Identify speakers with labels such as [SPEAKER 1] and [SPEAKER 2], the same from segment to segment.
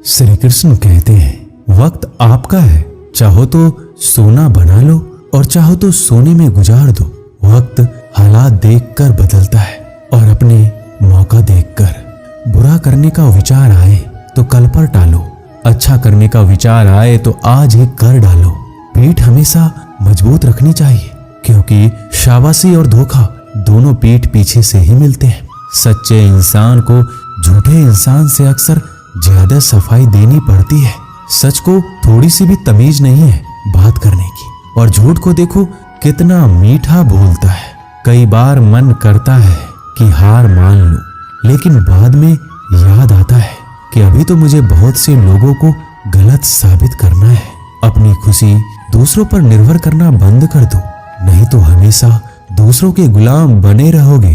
[SPEAKER 1] श्री कृष्ण कहते हैं, वक्त आपका है, चाहो तो सोना बना लो और चाहो तो सोने में गुजार दो। वक्त हालात देखकर बदलता है और अपने मौका देखकर। बुरा करने का विचार आए तो कल पर टालो, अच्छा करने का विचार आए तो आज ही कर डालो। पीठ हमेशा मजबूत रखनी चाहिए, क्योंकि शाबाशी और धोखा दोनों पीठ पीछे से ही मिलते हैं। सच्चे इंसान को झूठे इंसान से अक्सर ज्यादा सफाई देनी पड़ती है। सच को थोड़ी सी भी तमीज नहीं है बात करने की, और झूठ को देखो कितना मीठा बोलता है। कई बार मन करता है कि हार मान लूं, लेकिन बाद में याद आता है कि अभी तो मुझे बहुत से लोगों को गलत साबित करना है। अपनी खुशी दूसरों पर निर्भर करना बंद कर दो, नहीं तो हमेशा दूसरों के गुलाम बने रहोगे।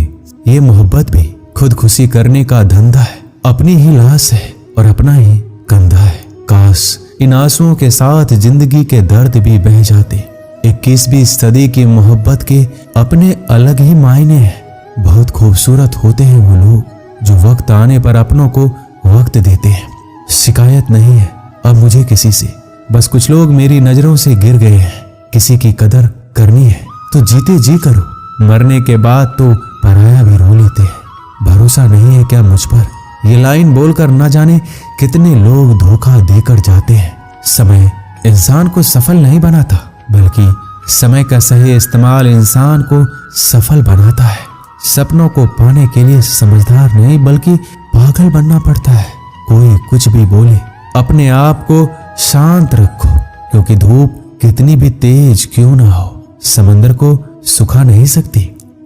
[SPEAKER 1] ये मोहब्बत भी खुद खुशी करने का धंधा है, अपनी ही लाश है और अपना ही कंधा है। काश इन आंसुओं के साथ जिंदगी के दर्द भी बह जाते। 21वीं सदी की मोहब्बत के अपने अलग ही मायने हैं। बहुत खूबसूरत होते हैं वो लोग जो वक्त आने पर अपनों को वक्त देते हैं। शिकायत नहीं है अब मुझे किसी से, बस कुछ लोग मेरी नजरों से गिर गए हैं। किसी की कदर करनी है तो जीते जी करो, मरने के बाद तो पराया भी रो लेते हैं। भरोसा नहीं है क्या मुझ पर? ये लाइन बोलकर न जाने कितने लोग धोखा देकर जाते हैं। समय इंसान को सफल नहीं बनाता, बल्कि समय का सही इस्तेमाल इंसान को सफल बनाता है। सपनों को पाने के लिए समझदार नहीं बल्कि पागल बनना पड़ता है। कोई कुछ भी बोले, अपने आप को शांत रखो, क्योंकि धूप कितनी भी तेज क्यों ना हो समंदर को सुखा नहीं सकती।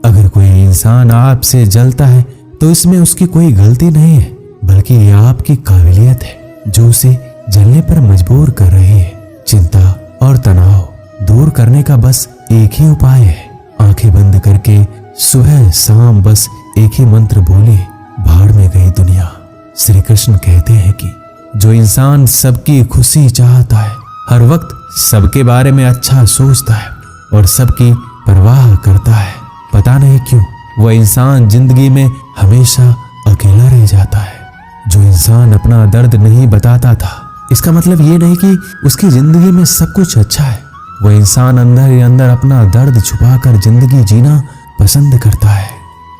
[SPEAKER 1] अगर कोई इंसान आपसे जलता है तो इसमें उसकी कोई गलती नहीं है, बल्कि ये आपकी काबिलियत है जो उसे जलने पर मजबूर कर रही है। चिंता और तनाव दूर करने का बस एक ही उपाय है। आंखें बंद करके सुबह शाम बस एक ही मंत्र बोले, भाड़ में गई दुनिया। श्री कृष्ण कहते हैं कि जो इंसान सबकी खुशी चाहता है, हर वक्त सबके बारे में अच्छा सोचता है और सबकी परवाह करता है, पता नहीं क्यों वह इंसान जिंदगी में हमेशा अकेला रह जाता है। जो इंसान अपना दर्द नहीं बताता था, इसका मतलब ये नहीं कि उसकी जिंदगी में सब कुछ अच्छा है। वह इंसान अंदर ही अंदर अपना दर्द छुपाकर जिंदगी जीना पसंद करता है,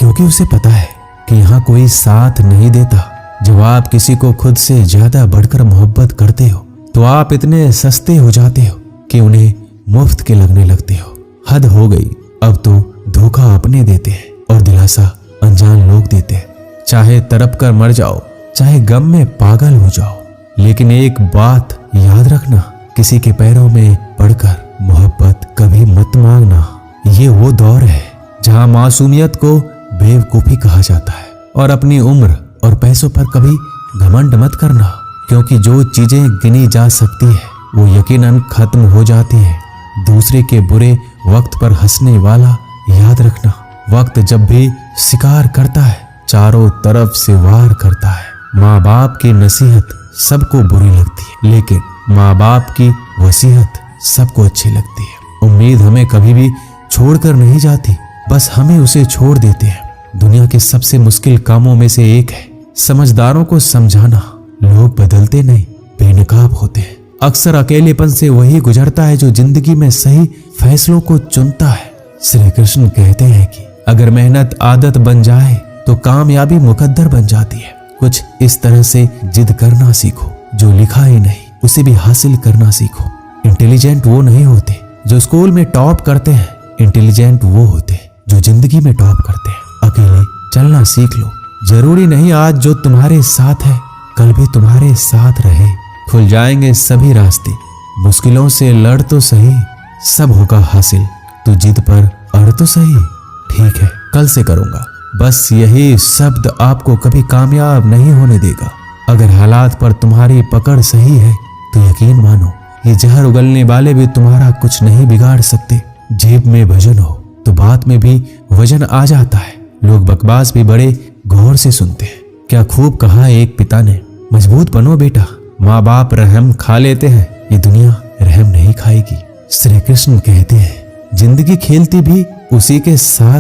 [SPEAKER 1] क्योंकि उसे पता है कि यहाँ कोई साथ नहीं देता। जब आप किसी को खुद से ज्यादा बढ़कर मोहब्बत करते हो तो आप इतने सस्ते हो जाते हो कि उन्हें मुफ्त के लगने लगते हो। हद हो गई, अब तो धोखा अपने देते हैं और दिलासा अनजान लोग देते हैं। चाहे तड़प कर मर जाओ, चाहे गम में पागल हो जाओ, लेकिन एक बात याद रखना, किसी के पैरों में पड़कर मोहब्बत कभी मत मांगना। ये वो दौर है जहां मासूमियत को बेवकूफी कहा जाता है, और अपनी उम्र और पैसों पर कभी घमंड मत करना, क्योंकि जो चीजें गिनी जा सकती है वो यकीनन खत्म हो जाती है। दूसरे के बुरे वक्त पर हंसने वाला याद रखना, वक्त जब भी शिकार करता है चारों तरफ से वार करता है। माँ बाप की नसीहत सबको बुरी लगती है, लेकिन माँ बाप की वसीयत सबको अच्छी लगती है। उम्मीद हमें कभी भी छोड़कर नहीं जाती, बस हमें उसे छोड़ देते हैं। दुनिया के सबसे मुश्किल कामों में से एक है समझदारों को समझाना। लोग बदलते नहीं, बेनकाब होते हैं। अक्सर अकेलेपन से वही गुजरता है जो जिंदगी में सही फैसलों को चुनता है। श्री कृष्ण कहते हैं कि अगर मेहनत आदत बन जाए तो कामयाबी मुकद्दर बन जाती है। कुछ इस तरह से जिद करना सीखो, जो लिखा ही नहीं उसे भी हासिल करना सीखो। इंटेलिजेंट वो नहीं होते जो स्कूल में टॉप करते हैं, इंटेलिजेंट वो होते हैं जो जिंदगी में टॉप करते हैं। अकेले चलना सीख लो, जरूरी नहीं आज जो तुम्हारे साथ है कल भी तुम्हारे साथ रहे। खुल जाएंगे सभी रास्ते, मुश्किलों से लड़ तो सही, सब होगा हासिल। तू जिद पर अड़ तो सही, ठीक है कल से करूंगा, बस यही शब्द आपको कभी कामयाब नहीं होने देगा। अगर हालात पर तुम्हारी पकड़ सही है तो यकीन मानो ये जहर उगलने वाले भी तुम्हारा कुछ नहीं बिगाड़ सकते। जेब में वजन हो तो बात में भी वजन आ जाता है। लोग बकवास भी बड़े गौर से सुनते हैं। क्या खूब कहा एक पिता ने, मजबूत बनो बेटा, माँ बाप रहम खा लेते हैं, ये दुनिया रहम नहीं खाएगी। श्री कृष्ण कहते हैं जिंदगी खेलती भी उसी के साथ